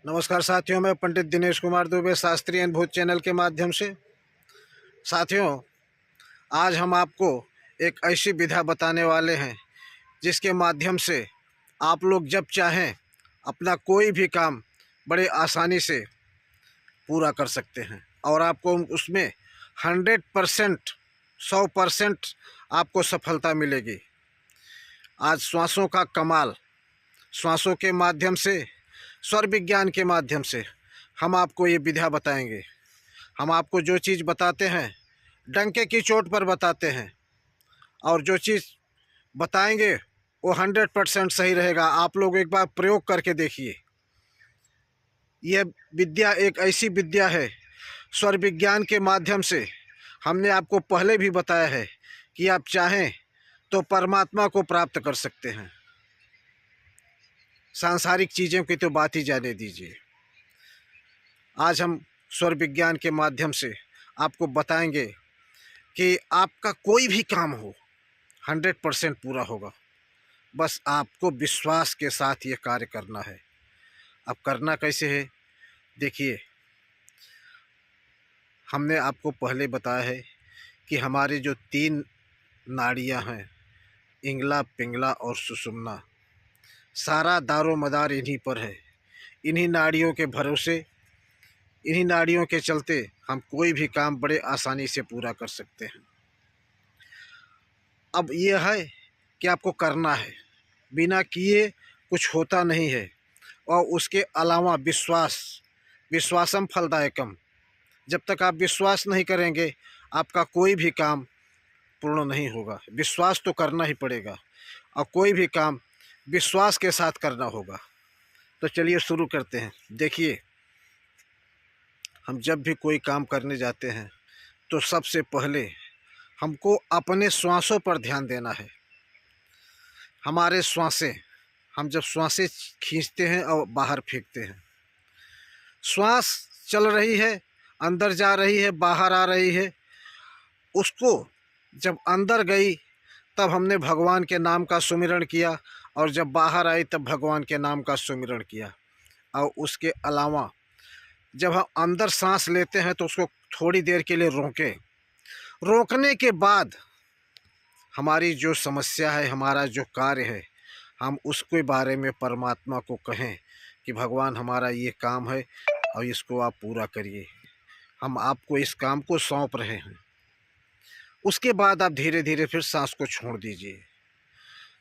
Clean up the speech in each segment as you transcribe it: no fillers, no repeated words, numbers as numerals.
नमस्कार साथियों, मैं पंडित दिनेश कुमार दुबे शास्त्रीय अनुभूत चैनल के माध्यम से। साथियों, आज हम आपको एक ऐसी विधा बताने वाले हैं जिसके माध्यम से आप लोग जब चाहें अपना कोई भी काम बड़े आसानी से पूरा कर सकते हैं और आपको उसमें 100% 100% आपको सफलता मिलेगी। आज श्वासों का कमाल, श्वासों के माध्यम से, स्वर विज्ञान के माध्यम से हम आपको ये विधा बताएंगे। हम आपको जो चीज़ बताते हैं डंके की चोट पर बताते हैं और जो चीज़ बताएंगे वो 100% सही रहेगा। आप लोग एक बार प्रयोग करके देखिए। यह विद्या एक ऐसी विद्या है, स्वर विज्ञान के माध्यम से हमने आपको पहले भी बताया है कि आप चाहें तो परमात्मा को प्राप्त कर सकते हैं। सांसारिक चीज़ों की तो बात ही जाने दीजिए। आज हम स्वर विज्ञान के माध्यम से आपको बताएंगे कि आपका कोई भी काम हो 100% पूरा होगा। बस आपको विश्वास के साथ ये कार्य करना है। अब करना कैसे है देखिए। हमने आपको पहले बताया है कि हमारे जो 3 नाड़ियां हैं, इंगला, पिंगला और सुषुम्ना, सारा दारो मदार इन्हीं पर है। इन्हीं नाड़ियों के भरोसे, इन्हीं नाड़ियों के चलते हम कोई भी काम बड़े आसानी से पूरा कर सकते हैं। अब यह है कि आपको करना है, बिना किए कुछ होता नहीं है। और उसके अलावा विश्वासम फलदायकम, जब तक आप विश्वास नहीं करेंगे आपका कोई भी काम पूर्ण नहीं होगा। विश्वास तो करना ही पड़ेगा और कोई भी काम विश्वास के साथ करना होगा। तो चलिए शुरू करते हैं। देखिए, हम जब भी कोई काम करने जाते हैं तो सबसे पहले हमको अपने श्वासों पर ध्यान देना है। हमारे श्वासें, हम जब श्वासें खींचते हैं और बाहर फेंकते हैं, श्वास चल रही है, अंदर जा रही है, बाहर आ रही है। उसको जब अंदर गई तब हमने भगवान के नाम का सुमिरण किया और जब बाहर आई तब भगवान के नाम का सुमिरण किया। और उसके अलावा जब हम अंदर सांस लेते हैं तो उसको थोड़ी देर के लिए रोकें। रोकने के बाद हमारी जो समस्या है, हमारा जो कार्य है, हम उसके बारे में परमात्मा को कहें कि भगवान हमारा ये काम है और इसको आप पूरा करिए। हम आपको इस काम को सौंप रहे हैं। उसके बाद आप धीरे धीरे फिर सांस को छोड़ दीजिए।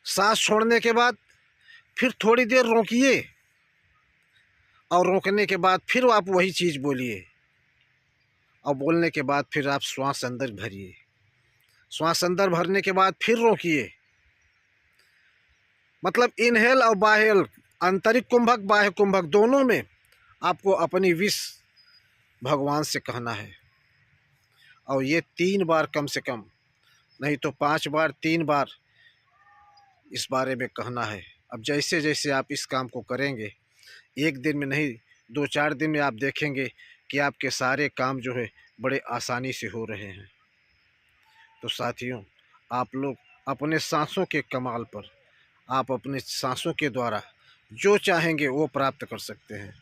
सांस छोड़ने के बाद फिर थोड़ी देर रोकिए और रोकने के बाद फिर आप वही चीज़ बोलिए और बोलने के बाद फिर आप श्वास अंदर भरिए। श्वास अंदर भरने के बाद फिर रोकिए। मतलब इनहेल और बाहेल, आंतरिक कुंभक, बाह्य कुंभक, दोनों में आपको अपनी विश भगवान से कहना है। और ये 3 बार कम से कम, नहीं तो 5 बार, 3 बार इस बारे में कहना है। अब जैसे जैसे आप इस काम को करेंगे, एक दिन में नहीं 2-4 दिन में आप देखेंगे कि आपके सारे काम जो है बड़े आसानी से हो रहे हैं। तो साथियों, आप लोग अपने सांसों के कमाल पर, आप अपने सांसों के द्वारा जो चाहेंगे वो प्राप्त कर सकते हैं।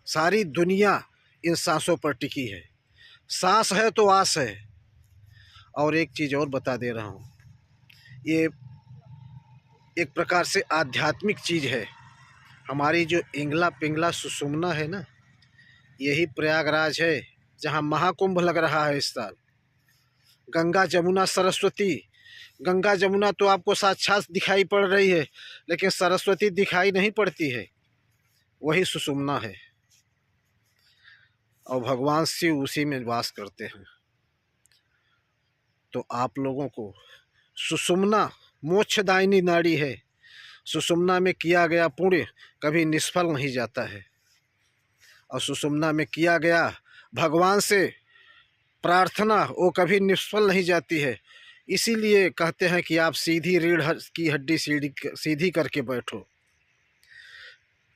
सारी दुनिया इन सांसों पर टिकी है। सांस है तो आस है। और एक चीज़ और बता दे रहा हूँ, ये एक प्रकार से आध्यात्मिक चीज़ है। हमारी जो इंगला, पिंगला, सुषुम्ना है ना, यही प्रयागराज है जहाँ महाकुंभ लग रहा है इस साल। गंगा, जमुना, सरस्वती, गंगा जमुना तो आपको साक्षात दिखाई पड़ रही है, लेकिन सरस्वती दिखाई नहीं पड़ती है, वही सुषुम्ना है। और भगवान शिव उसी में वास करते हैं। तो आप लोगों को सुषुम्ना मोक्षदायिनी नाड़ी है। सुषुम्ना में किया गया पुण्य कभी निष्फल नहीं जाता है और सुषुम्ना में किया गया भगवान से प्रार्थना वो कभी निष्फल नहीं जाती है। इसीलिए कहते हैं कि आप सीधी रीढ़ की हड्डी सीधी करके बैठो।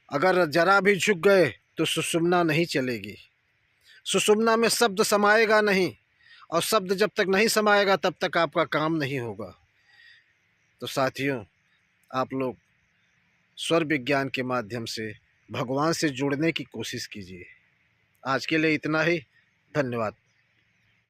अगर जरा भी झुक गए तो सुषुम्ना नहीं चलेगी। सुषुम्ना में शब्द समाएगा नहीं, और शब्द जब तक नहीं समाएगा तब तक आपका काम नहीं होगा। तो साथियों, आप लोग स्वर विज्ञान के माध्यम से भगवान से जुड़ने की कोशिश कीजिए। आज के लिए इतना ही। धन्यवाद।